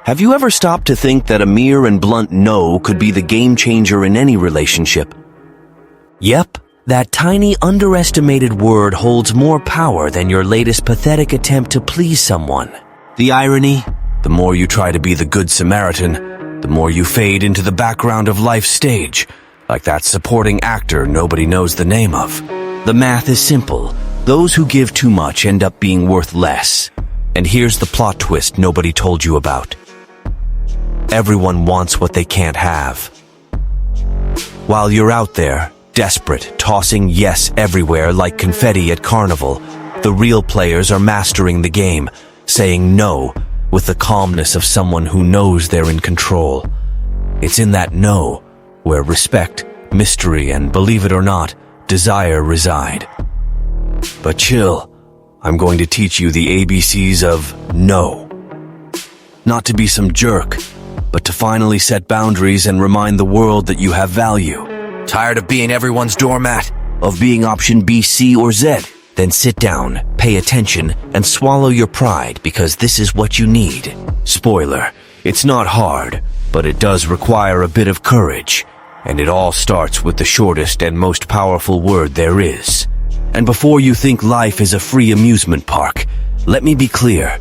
Have you ever stopped to think that a mere and blunt no could be the game changer in any relationship? Yep, that tiny underestimated word holds more power than your latest pathetic attempt to please someone. The irony? The more you try to be the good Samaritan, the more you fade into the background of life's stage, like that supporting actor nobody knows the name of. The math is simple. Those who give too much end up being worth less. And here's the plot twist nobody told you about. Everyone wants what they can't have. While you're out there, desperate, tossing yes everywhere like confetti at carnival, the real players are mastering the game, saying no with the calmness of someone who knows they're in control. It's in that no where respect, mystery, and, believe it or not, desire reside. But chill, I'm going to teach you the ABCs of no. Not to be some jerk, but to finally set boundaries and remind the world that you have value. Tired of being everyone's doormat? Of being option B, C, or Z? Then sit down, pay attention, and swallow your pride, because this is what you need. Spoiler, it's not hard, but it does require a bit of courage. And it all starts with the shortest and most powerful word there is. And before you think life is a free amusement park, let me be clear.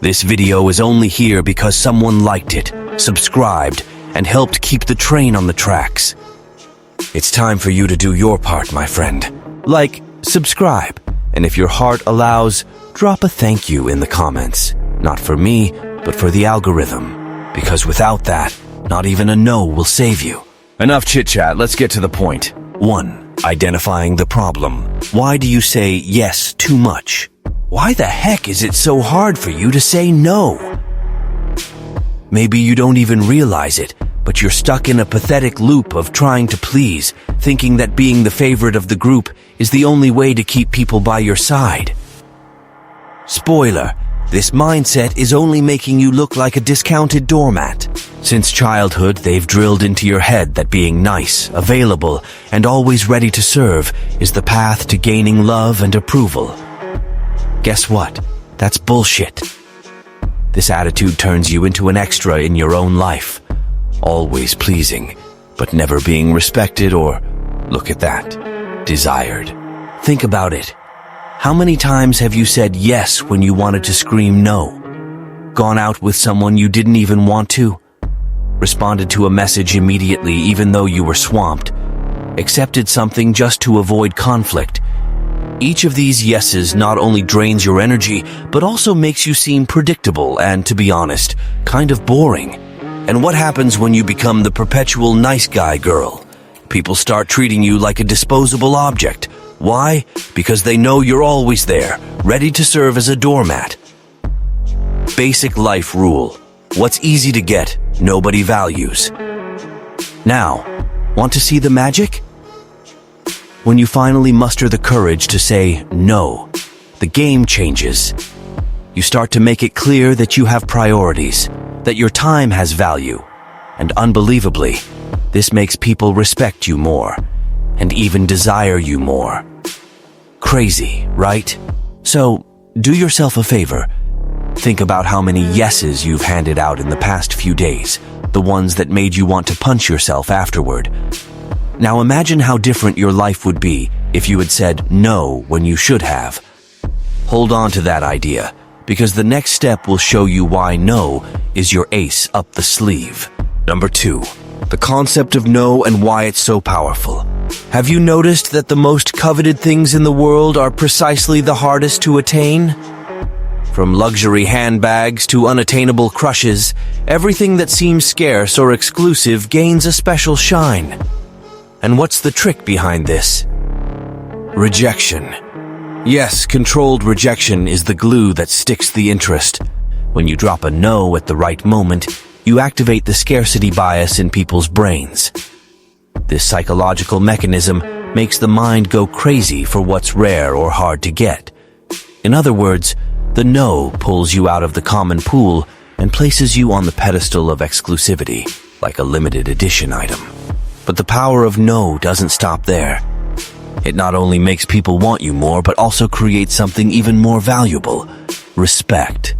This video is only here because someone liked it, subscribed, and helped keep the train on the tracks. It's time for you to do your part, my friend. Like, subscribe, and if your heart allows, drop a thank you in the comments. Not for me, but for the algorithm. Because without that, not even a no will save you. Enough chit-chat, let's get to the point. 1. Identifying the problem. Why do you say yes too much? Why the heck is it so hard for you to say no? Maybe you don't even realize it, but you're stuck in a pathetic loop of trying to please, thinking that being the favorite of the group is the only way to keep people by your side. Spoiler, this mindset is only making you look like a discounted doormat. Since childhood, they've drilled into your head that being nice, available, and always ready to serve is the path to gaining love and approval. Guess what? That's bullshit. This attitude turns you into an extra in your own life. Always pleasing, but never being respected or, look at that, desired. Think about it. How many times have you said yes when you wanted to scream no? Gone out with someone you didn't even want to? Responded to a message immediately even though you were swamped? Accepted something just to avoid conflict? Each of these yeses not only drains your energy, but also makes you seem predictable and, to be honest, kind of boring. And what happens when you become the perpetual nice guy girl? People start treating you like a disposable object. Why? Because they know you're always there, ready to serve as a doormat. Basic life rule. What's easy to get, nobody values. Now, want to see the magic? When you finally muster the courage to say no, the game changes. You start to make it clear that you have priorities, that your time has value, and unbelievably, this makes people respect you more, and even desire you more. Crazy, right? So, do yourself a favor. Think about how many yeses you've handed out in the past few days, the ones that made you want to punch yourself afterward. Now imagine how different your life would be if you had said no when you should have. Hold on to that idea, because the next step will show you why no is your ace up the sleeve. Number 2, the concept of no and why it's so powerful. Have you noticed that the most coveted things in the world are precisely the hardest to attain? From luxury handbags to unattainable crushes, everything that seems scarce or exclusive gains a special shine. And what's the trick behind this? Rejection. Yes, controlled rejection is the glue that sticks the interest. When you drop a no at the right moment, you activate the scarcity bias in people's brains. This psychological mechanism makes the mind go crazy for what's rare or hard to get. In other words, the no pulls you out of the common pool and places you on the pedestal of exclusivity, like a limited edition item. But the power of no doesn't stop there. It not only makes people want you more, but also creates something even more valuable: respect.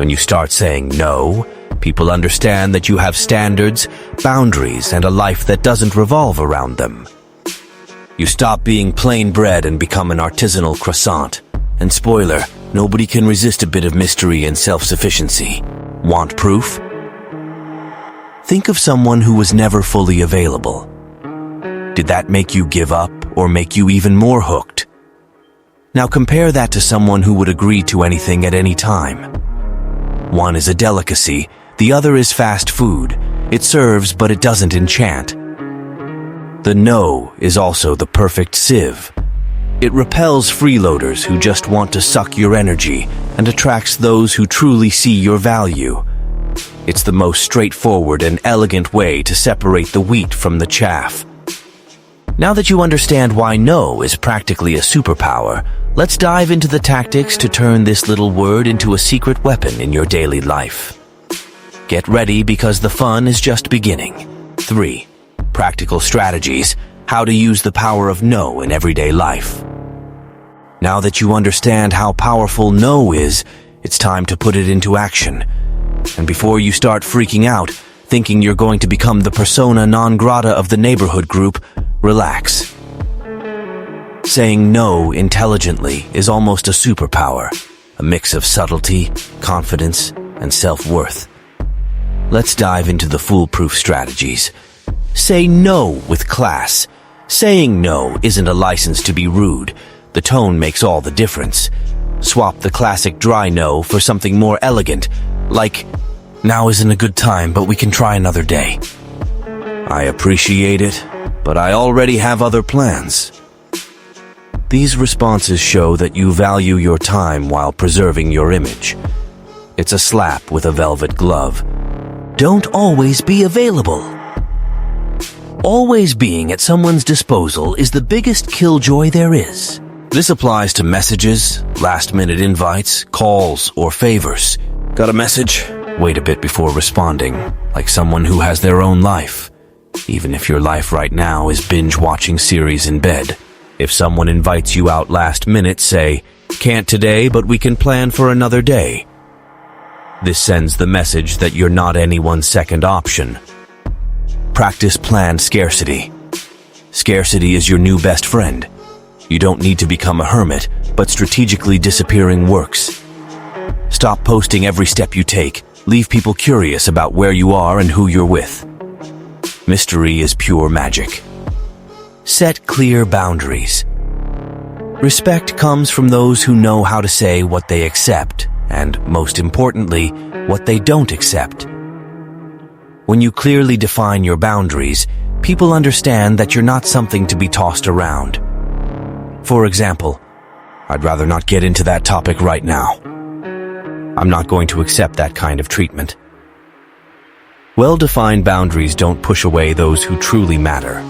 When you start saying no, people understand that you have standards, boundaries, and a life that doesn't revolve around them. You stop being plain bread and become an artisanal croissant. And spoiler, nobody can resist a bit of mystery and self-sufficiency. Want proof? Think of someone who was never fully available. Did that make you give up or make you even more hooked? Now compare that to someone who would agree to anything at any time. One is a delicacy, the other is fast food. It serves, but it doesn't enchant. The no is also the perfect sieve. It repels freeloaders who just want to suck your energy and attracts those who truly see your value. It's the most straightforward and elegant way to separate the wheat from the chaff. Now that you understand why no is practically a superpower, let's dive into the tactics to turn this little word into a secret weapon in your daily life. Get ready because the fun is just beginning. 3. Practical strategies, how to use the power of no in everyday life. Now that you understand how powerful no is, it's time to put it into action. And before you start freaking out, thinking you're going to become the persona non grata of the neighborhood group, relax. Saying no intelligently is almost a superpower, a mix of subtlety, confidence, and self-worth. Let's dive into the foolproof strategies. Say no with class. Saying no isn't a license to be rude. The tone makes all the difference. Swap the classic dry no for something more elegant, like, "Now isn't a good time, but we can try another day." "I appreciate it, but I already have other plans." These responses show that you value your time while preserving your image. It's a slap with a velvet glove. Don't always be available. Always being at someone's disposal is the biggest killjoy there is. This applies to messages, last-minute invites, calls, or favors. Got a message? Wait a bit before responding, like someone who has their own life. Even if your life right now is binge-watching series in bed. If someone invites you out last minute, say, "Can't today, but we can plan for another day." This sends the message that you're not anyone's second option. Practice planned scarcity. Scarcity is your new best friend. You don't need to become a hermit, but strategically disappearing works. Stop posting every step you take. Leave people curious about where you are and who you're with. Mystery is pure magic. Set clear boundaries. Respect comes from those who know how to say what they accept, and most importantly, what they don't accept. When you clearly define your boundaries, people understand that you're not something to be tossed around. For example, "I'd rather not get into that topic right now. I'm not going to accept that kind of treatment." Well-defined boundaries don't push away those who truly matter.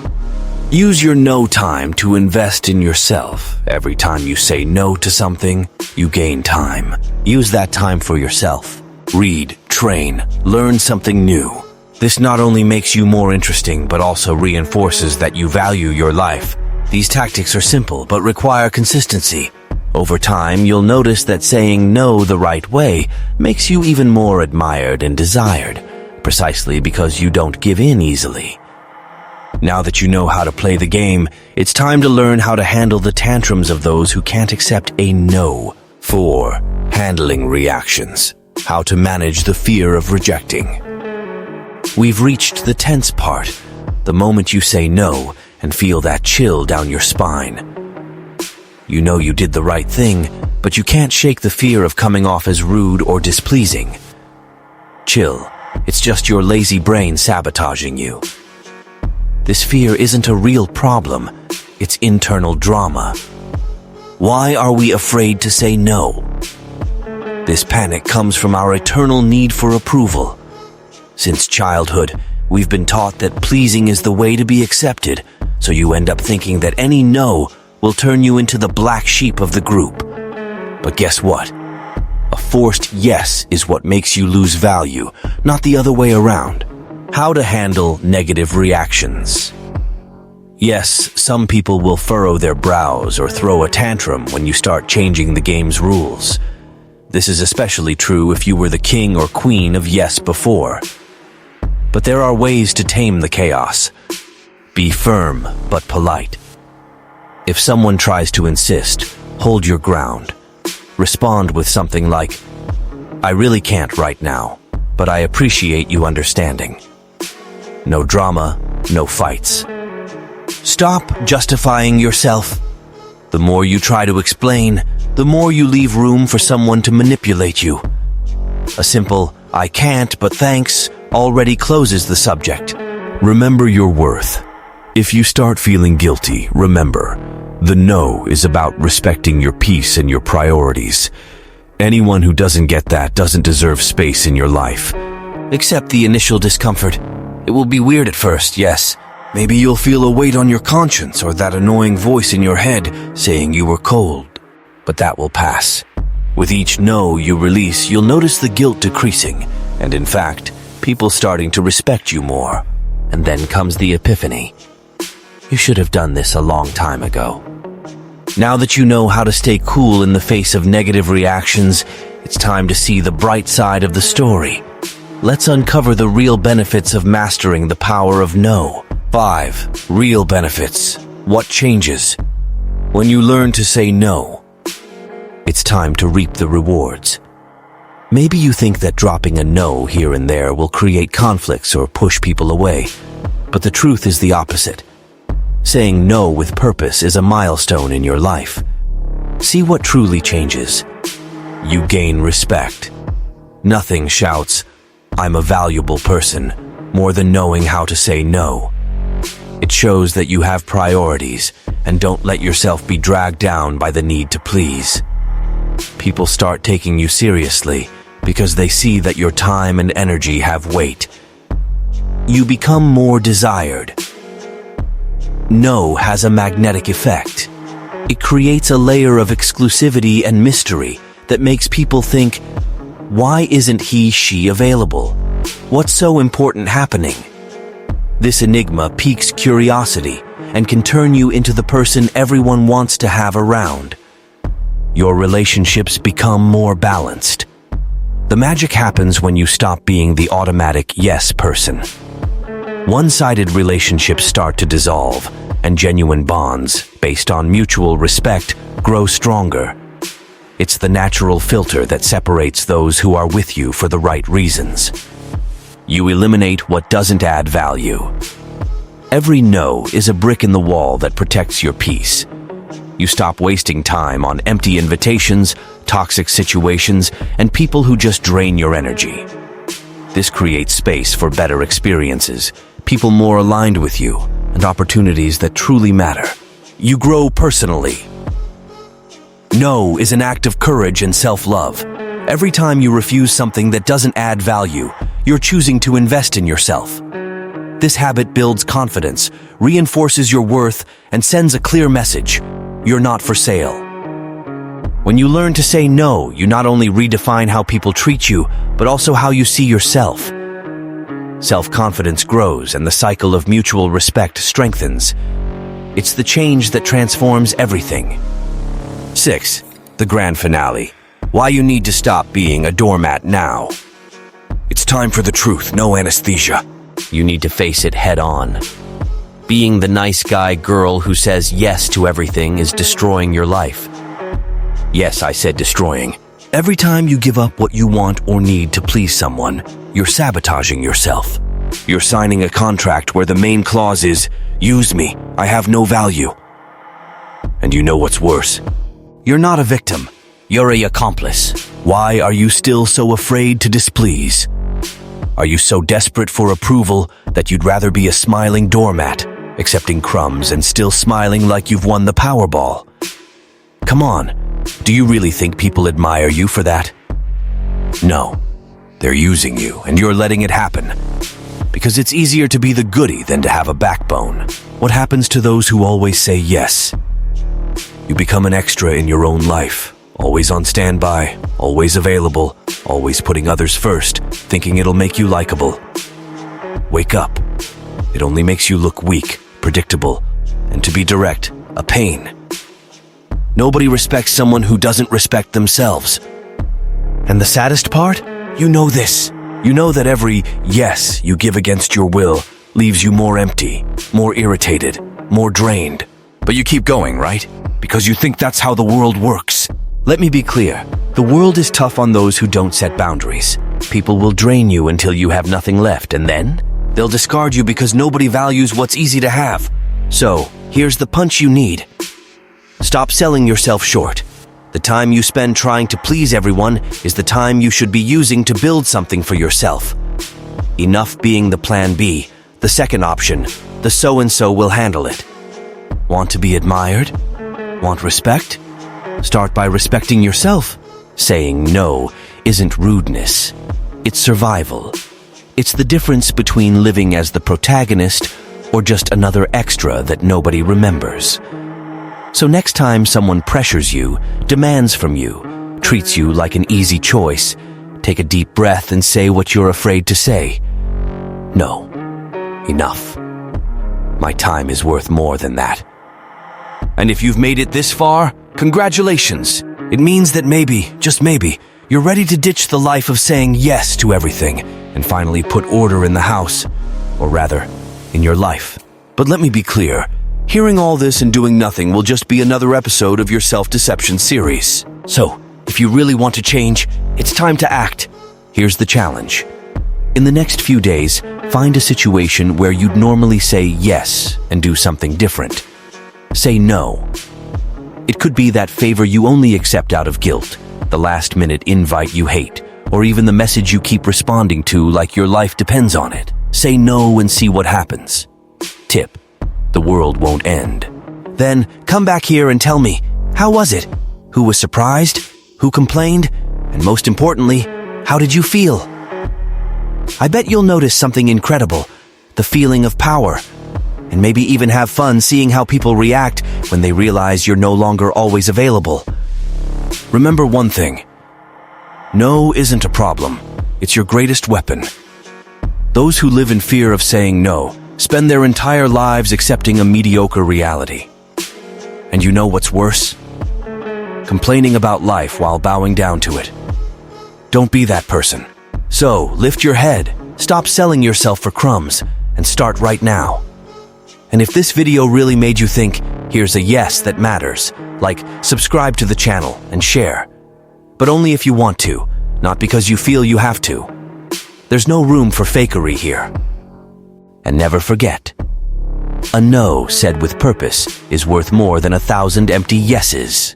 Use your no time to invest in yourself. Every time you say no to something, you gain time. Use that time for yourself. Read, train, learn something new. This not only makes you more interesting, but also reinforces that you value your life. These tactics are simple, but require consistency. Over time, you'll notice that saying no the right way makes you even more admired and desired, precisely because you don't give in easily. Now that you know how to play the game, it's time to learn how to handle the tantrums of those who can't accept a no. 4. Handling reactions. How to manage the fear of rejecting. We've reached the tense part, the moment you say no and feel that chill down your spine. You know you did the right thing, but you can't shake the fear of coming off as rude or displeasing. Chill. It's just your lazy brain sabotaging you. This fear isn't a real problem, it's internal drama. Why are we afraid to say no? This panic comes from our eternal need for approval. Since childhood, we've been taught that pleasing is the way to be accepted, so you end up thinking that any no will turn you into the black sheep of the group. But guess what? A forced yes is what makes you lose value, not the other way around. How to handle negative reactions. Yes, some people will furrow their brows or throw a tantrum when you start changing the game's rules. This is especially true if you were the king or queen of yes before. But there are ways to tame the chaos. Be firm but polite. If someone tries to insist, hold your ground. Respond with something like, "I really can't right now, but I appreciate you understanding." No drama, no fights. Stop justifying yourself. The more you try to explain, the more you leave room for someone to manipulate you. A simple, "I can't, but thanks," already closes the subject. Remember your worth. If you start feeling guilty, remember, the no is about respecting your peace and your priorities. Anyone who doesn't get that doesn't deserve space in your life. Accept the initial discomfort. It will be weird at first, yes. Maybe you'll feel a weight on your conscience or that annoying voice in your head saying you were cold. But that will pass. With each no you release, you'll notice the guilt decreasing, and in fact, people starting to respect you more. And then comes the epiphany. You should have done this a long time ago. Now that you know how to stay cool in the face of negative reactions, it's time to see the bright side of the story. Let's uncover the real benefits of mastering the power of no. 5. Real benefits. What changes? When you learn to say no, it's time to reap the rewards. Maybe you think that dropping a no here and there will create conflicts or push people away, but the truth is the opposite. Saying no with purpose is a milestone in your life. See what truly changes. You gain respect. Nothing shouts, "I'm a valuable person," more than knowing how to say no. It shows that you have priorities and don't let yourself be dragged down by the need to please. People start taking you seriously because they see that your time and energy have weight. You become more desired. No has a magnetic effect. It creates a layer of exclusivity and mystery that makes people think, why isn't he/she available? What's so important happening? This enigma piques curiosity and can turn you into the person everyone wants to have around. Your relationships become more balanced. The magic happens when you stop being the automatic yes person. One-sided relationships start to dissolve, and genuine bonds, based on mutual respect, grow stronger. It's the natural filter that separates those who are with you for the right reasons. You eliminate what doesn't add value. Every no is a brick in the wall that protects your peace. You stop wasting time on empty invitations, toxic situations, and people who just drain your energy. This creates space for better experiences, people more aligned with you, and opportunities that truly matter. You grow personally. No is an act of courage and self-love. Every time you refuse something that doesn't add value, you're choosing to invest in yourself. This habit builds confidence, reinforces your worth, and sends a clear message: you're not for sale. When you learn to say no, you not only redefine how people treat you, but also how you see yourself. Self-confidence grows and the cycle of mutual respect strengthens. It's the change that transforms everything. 6. The grand finale. Why you need to stop being a doormat now. It's time for the truth, no anesthesia. You need to face it head on. Being the nice guy girl who says yes to everything is destroying your life. Yes, I said destroying. Every time you give up what you want or need to please someone, you're sabotaging yourself. You're signing a contract where the main clause is, use me, I have no value. And you know what's worse? You're not a victim. You're an accomplice. Why are you still so afraid to displease? Are you so desperate for approval that you'd rather be a smiling doormat, accepting crumbs and still smiling like you've won the Powerball? Come on, do you really think people admire you for that? No, they're using you and you're letting it happen. Because it's easier to be the goodie than to have a backbone. What happens to those who always say yes? You become an extra in your own life, always on standby, always available, always putting others first, thinking it'll make you likable. Wake up. It only makes you look weak, predictable, and to be direct, a pain. Nobody respects someone who doesn't respect themselves. And the saddest part? You know this. You know that every yes you give against your will leaves you more empty, more irritated, more drained. But you keep going, right? Because you think that's how the world works. Let me be clear. The world is tough on those who don't set boundaries. People will drain you until you have nothing left, and then they'll discard you because nobody values what's easy to have. So, here's the punch you need. Stop selling yourself short. The time you spend trying to please everyone is the time you should be using to build something for yourself. Enough being the plan B, the second option, the so-and-so will handle it. Want to be admired? Want respect? Start by respecting yourself. Saying no isn't rudeness. It's survival. It's the difference between living as the protagonist or just another extra that nobody remembers. So next time someone pressures you, demands from you, treats you like an easy choice, take a deep breath and say what you're afraid to say. No. Enough. My time is worth more than that. And if you've made it this far, congratulations. It means that maybe, just maybe, you're ready to ditch the life of saying yes to everything and finally put order in the house, or rather, in your life. But let me be clear. Hearing all this and doing nothing will just be another episode of your self-deception series. So, if you really want to change, it's time to act. Here's the challenge. In the next few days, find a situation where you'd normally say yes and do something different. Say no. It could be that favor you only accept out of guilt, the last-minute invite you hate, or even the message you keep responding to like your life depends on it. Say no and see what happens. Tip. The world won't end. Then, come back here and tell me, how was it? Who was surprised? Who complained? And most importantly, how did you feel? I bet you'll notice something incredible, the feeling of power, and maybe even have fun seeing how people react when they realize you're no longer always available. Remember one thing. No isn't a problem. It's your greatest weapon. Those who live in fear of saying no spend their entire lives accepting a mediocre reality. And you know what's worse? Complaining about life while bowing down to it. Don't be that person. So, lift your head, stop selling yourself for crumbs, and start right now. And if this video really made you think, here's a yes that matters, like subscribe to the channel and share. But only if you want to, not because you feel you have to. There's no room for fakery here. And never forget, a no said with purpose is worth more than 1,000 empty yeses.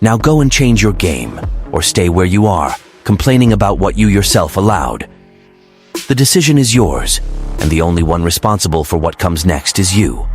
Now go and change your game, or stay where you are, complaining about what you yourself allowed. The decision is yours, and the only one responsible for what comes next is you.